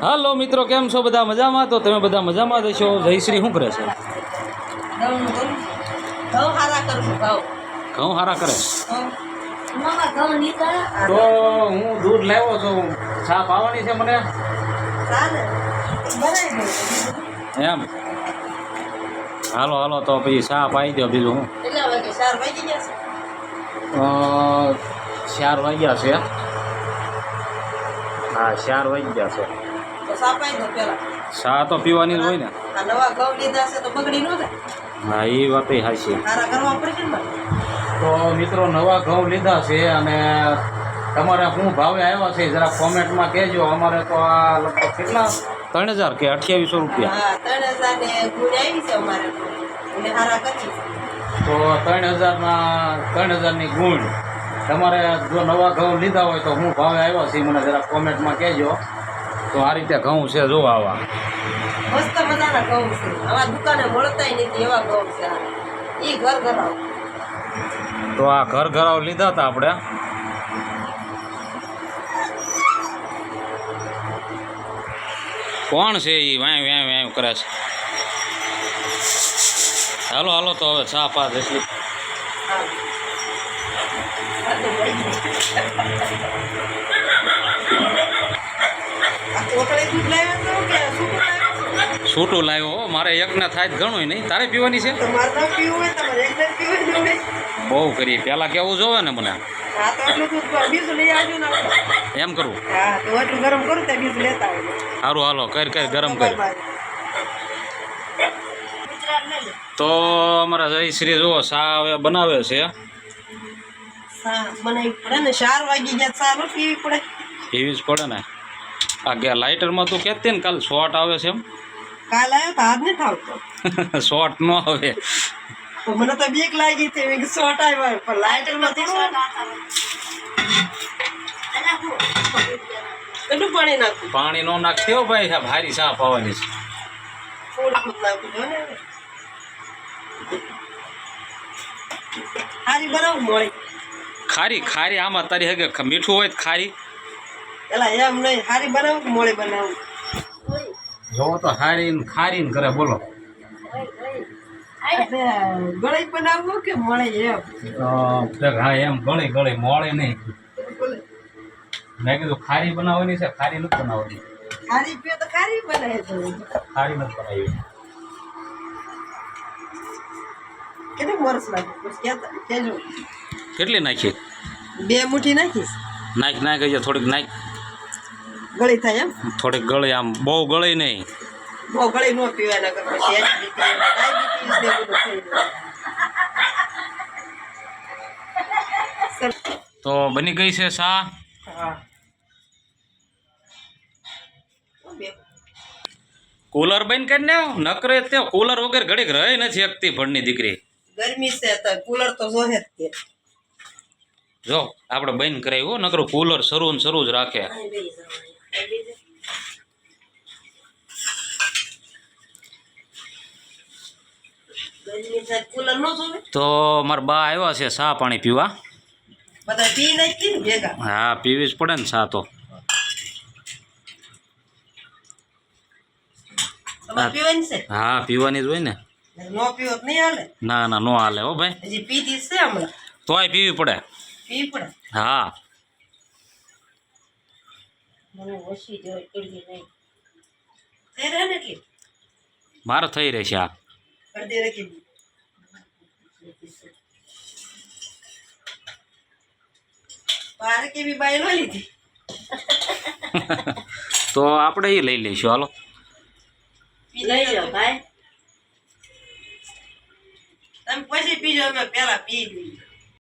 હાલો મિત્રો, કેમ છો? બધા મજામાં? તો તમે બધા મજામાં જ છો. જયશ્રી શું કરે છે? ઘઉં હારા કરે. તો હું દૂધ લાવ્યો છું, ચા પાવાની છે મને એમ. હાલો હાલો તો પછી ચા પાઈ દો. બીજું હું 4 વાગ્યા છે. હા 4 વાગ્યા છે. ચા તો પીવાની જ હોય ને. હા એ વાત હાચી. તો મિત્રો નવા ઘઉં લીધા છે અને તમારે શું ભાવે આવ્યા છે જરા કોમેન્ટમાં કહેજો. અમારે તો આ લગભગ કેટલા 3000 કે 2800 રૂપિયા. તો 3000ની ગુણ. તમારે જો નવા ઘઉં લીધા હોય તો શું ભાવે આવ્યા છે મને જરા કોમેન્ટમાં કહેજો. તો આ રીતે ઘઉં છે, જો આવા મસ્ત મજાના ઘઉં છે. આવા દુકાને મળતા નથી એવા ઘઉં છે. એ ઘર ઘરાવ. તો આ ઘર ઘરાવ લીધા હતા આપણે. કોણ છે એ વાય વાય વાય કરે છે? હાલો હાલો તો હવે ચા પા જશે. છૂટું લાવ્યો. મારે એકને થાય જ ઘણું નહીં. તારે પીવાની છે? બહુ કરી. પેલા કેવું જોવે ને મને એમ કરવું. સારું હાલો કર ગરમ કર. તો અમારા જયશ્રી જુઓ ચા હવે બનાવે છે. પીવી જ પડે ને. આ ગયા લાઇટરમાં તું કહેતી ને કાલ શોર્ટ આવે છે એમ. કાલ આવ્યો તો હાથ નથી આવતો. શોર્ટ ન આવે. મને તો બીક લાગી હતી. શોર્ટ આવ્યો પણ લાઇટરમાં કેટલું પાણી નાખું? પાણી નો નાખતી હો ભાઈ. ભારી ચા પાવાની છે. ખારી બનાવું મોળી. ખારી ખારી આમાં તારી હગે મીઠું હોય તો ખારી. એલા એમ નહીં. ખારી બનાવું મોળી બનાવું. જોવો તો ખારી કરે. બોલો ગળી બનાવવું કે મોળી? એમ હા એમ ગળી મોળે નહીં. મેં કીધું ખારી બનાવવાની છે. ખારી નથી બનાવવાની. ખારી પીઓ તો ખારી બનાવે છે. ખારી નથી બનાવી. કેટલું મરસ લાગે કેજો. કેટલી નાખી? 2 મુઠ્ઠી નાખીશ. નાખ થોડીક નાખ. ગળી થાય એમ. થોડીક ગળી. આમ બહુ ગળી નહીં. બહુ ગળી ન પીવાના કર. પછી ડાયાબિટીસ ને બધું થઈ જાય. તો બની ગઈ છે ચા. કુલર બંધ કરીને નકરે તે કુલર વગર ઘડીક રહી નથી શકતી ભણની દીકરી. ગરમી છે તો કુલર તો જોહે જ તે. જો આપણે બંધ કરાવ્યું નકરું કુલર શરૂ જ રાખે. કુલર નો જોવે. તો મારા બા આવ્યા છે ચા પાણી પીવા. બધા પી નાખી ને ભેગા. હા પીવી જ પડે ને ચા તો. પીવાની છે? હા પીવાની જ હોય ને. નો પીવો તો નહીં હાલે. ના નો હાલે હો ભાઈ. હજી પીધી છે હમણાં. તોય પીવી પડે. પીવી પડે. હા મને ઓછી જોઈ કરવી નહીં. થઈ રહે ને એટલી મારે થઈ રહેશે. આ અડધી રાખી પાર કેવી બાઈ લો લીધી. તો આપણે એ લઈ લઈશું. હાલો લઈ લો ભાઈ. તમે પછી પીજો. અમે પેલા પી લઈએ.